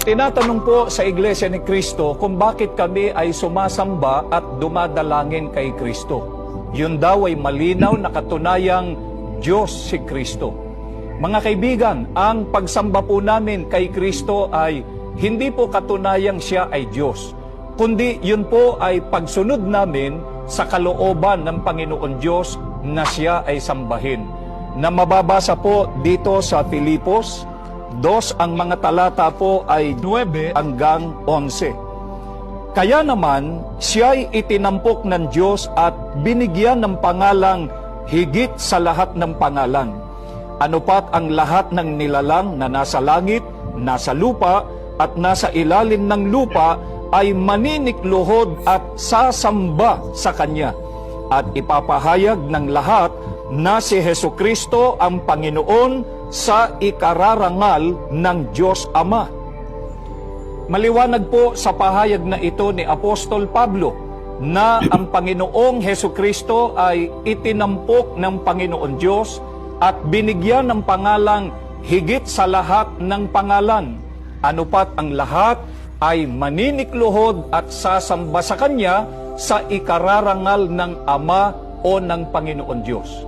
Tinatanong po sa Iglesia ni Cristo kung bakit kami ay sumasamba at dumadalangin kay Cristo. Yun daw ay malinaw na katunayang Diyos si Cristo. Mga kaibigan, ang pagsamba po namin kay Cristo ay hindi po katunayang siya ay Diyos, kundi yun po ay pagsunod namin sa kalooban ng Panginoon Diyos na siya ay sambahin. Na mababasa po dito sa Filipos 2, ang mga talata po ay 9 hanggang 11. Kaya naman, siya'y itinampok ng Diyos at binigyan ng pangalang higit sa lahat ng pangalan. Ano pat ang lahat ng nilalang na nasa langit, nasa lupa, at nasa ilalim ng lupa ay maninikluhod at sasamba sa Kanya. At ipapahayag ng lahat na si Hesukristo ang Panginoon sa ikararangal ng Diyos Ama. Maliwanag po sa pahayag na ito ni Apostol Pablo na ang Panginoong Hesukristo ay itinampok ng Panginoon Diyos at binigyan ng pangalang higit sa lahat ng pangalan. Ano pat ang lahat ay maninikluhod at sasamba sa Kanya sa ikararangal ng Ama o ng Panginoon Diyos.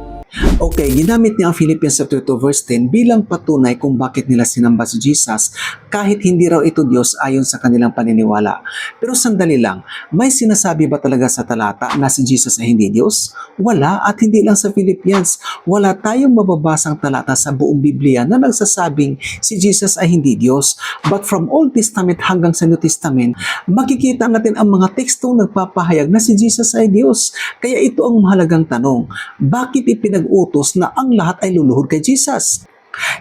Okay, ginamit niya ang Philippians chapter 2 verse 10 bilang patunay kung bakit nila sinamba si Jesus kahit hindi raw ito Diyos ayon sa kanilang paniniwala. Pero sandali lang, may sinasabi ba talaga sa talata na si Jesus ay hindi Diyos? Wala, at hindi lang sa Philippians. Wala tayong mababasang talata sa buong Biblia na nagsasabing si Jesus ay hindi Diyos. But from Old Testament hanggang sa New Testament, makikita natin ang mga tekstong nagpapahayag na si Jesus ay Diyos. Kaya ito ang mahalagang tanong, bakit ipinag-utos na ang lahat ay luluhod kay Jesus?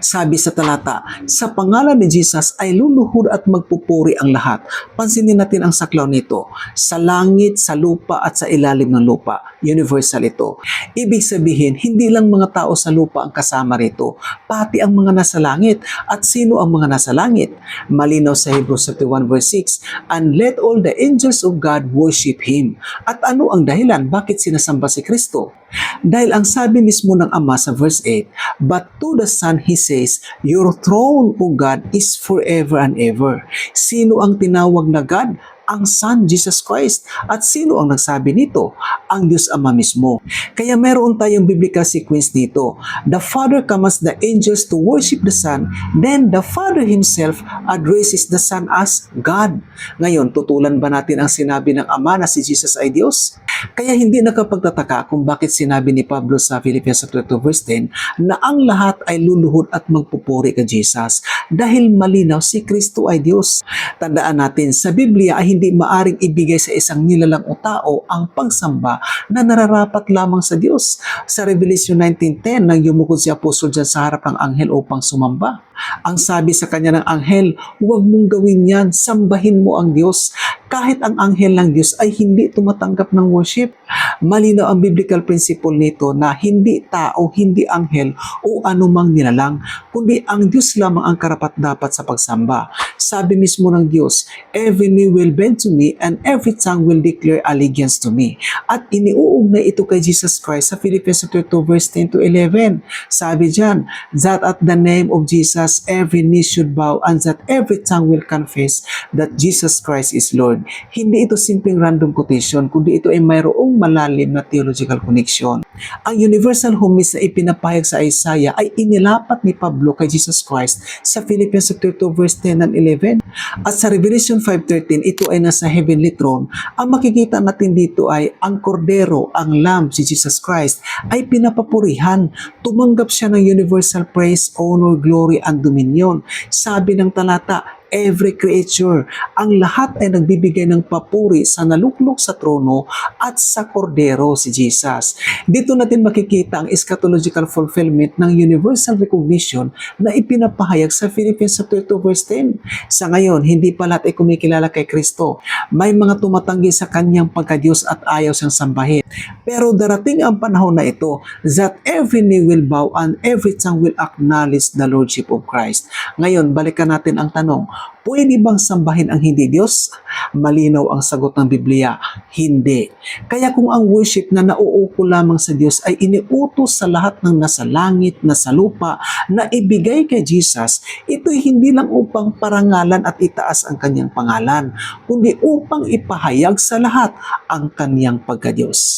Sabi sa talata, sa pangalan ni Jesus ay luluhod at magpupuri ang lahat. Pansinin natin ang saklaw nito. Sa langit, sa lupa at sa ilalim ng lupa. Universal ito. Ibig sabihin, hindi lang mga tao sa lupa ang kasama rito, pati ang mga nasa langit. At sino ang mga nasa langit? Malinaw sa Hebrews 1 verse 6, and let all the angels of God worship Him. At ano ang dahilan? Bakit sinasamba si Kristo? Dahil ang sabi mismo ng Ama sa verse 8, but to the Son He says, your throne, O God, is forever and ever. Sino ang tinawag na God? Ang Son, Jesus Christ. At sino ang nagsabi nito? Ang Diyos Ama mismo. Kaya meron tayong biblical sequence dito. The Father commands the angels to worship the Son, then the Father Himself addresses the Son as God. Ngayon, tutulan ba natin ang sinabi ng Ama na si Jesus ay Diyos? Kaya hindi nakapagtataka kung bakit sinabi ni Pablo sa Philippians 2 verse 10 na ang lahat ay luluhod at magpupuri kay Jesus dahil malinaw si Kristo ay Diyos. Tandaan natin, sa Biblia ay hindi maaring ibigay sa isang nilalang o tao ang pagsamba na nararapat lamang sa Diyos. Sa Revelation 19:10, nang yumukod si Apostol dyan sa harap ng anghel upang sumamba, ang sabi sa kanya ng anghel, huwag mong gawin yan, sambahin mo ang Diyos. Kahit ang anghel ng Diyos ay hindi tumatanggap ng worship. Malinaw ang biblical principle nito na hindi tao, hindi anghel o anumang nilalang, kundi ang Diyos lamang ang karapat-dapat sa pagsamba. Sabi mismo ng Diyos, every knee will bend to me and every tongue will declare allegiance to me. At iniuugnay ito kay Jesus Christ sa Philippians 2 verse 10 to 11. Sabi dyan, that at the name of Jesus, every knee should bow and that every tongue will confess that Jesus Christ is Lord. Hindi ito simpleng random quotation, kundi ito ay mayroong malalim na theological connection. Ang universal homage na ipinapahayag sa Isaiah ay inilapat ni Pablo kay Jesus Christ sa Philippians 2 verse 10 and 11. At sa Revelation 5:13, ito ay nasa heavenly throne. Ang makikita natin dito ay ang kordero, ang lamb, si Jesus Christ, ay pinapapurihan. Tumanggap siya ng universal praise, honor, glory, and dominion. Sabi ng talata, every creature, ang lahat ay nagbibigay ng papuri sa naluklok sa trono at sa kordero, si Jesus. Dito natin makikita ang eschatological fulfillment ng universal recognition na ipinapahayag sa Philippians 2 verse 10. Sa ngayon, hindi pa lahat ay kumikilala kay Kristo. May mga tumatanggi sa kanyang pagka-Diyos at ayaw siyang sambahin. Pero darating ang panahon na ito that every knee will bow and every tongue will acknowledge the Lordship of Christ. Ngayon, balikan natin ang tanong, Pwede bang sambahin ang hindi Diyos? Malinaw ang sagot ng Biblia, hindi. Kaya kung ang worship na nauuko lamang sa Diyos ay iniutos sa lahat ng nasa langit, nasa lupa, na ibigay kay Jesus, ito'y hindi lang upang parangalan at itaas ang kanyang pangalan, kundi upang ipahayag sa lahat ang kanyang pagka-Diyos.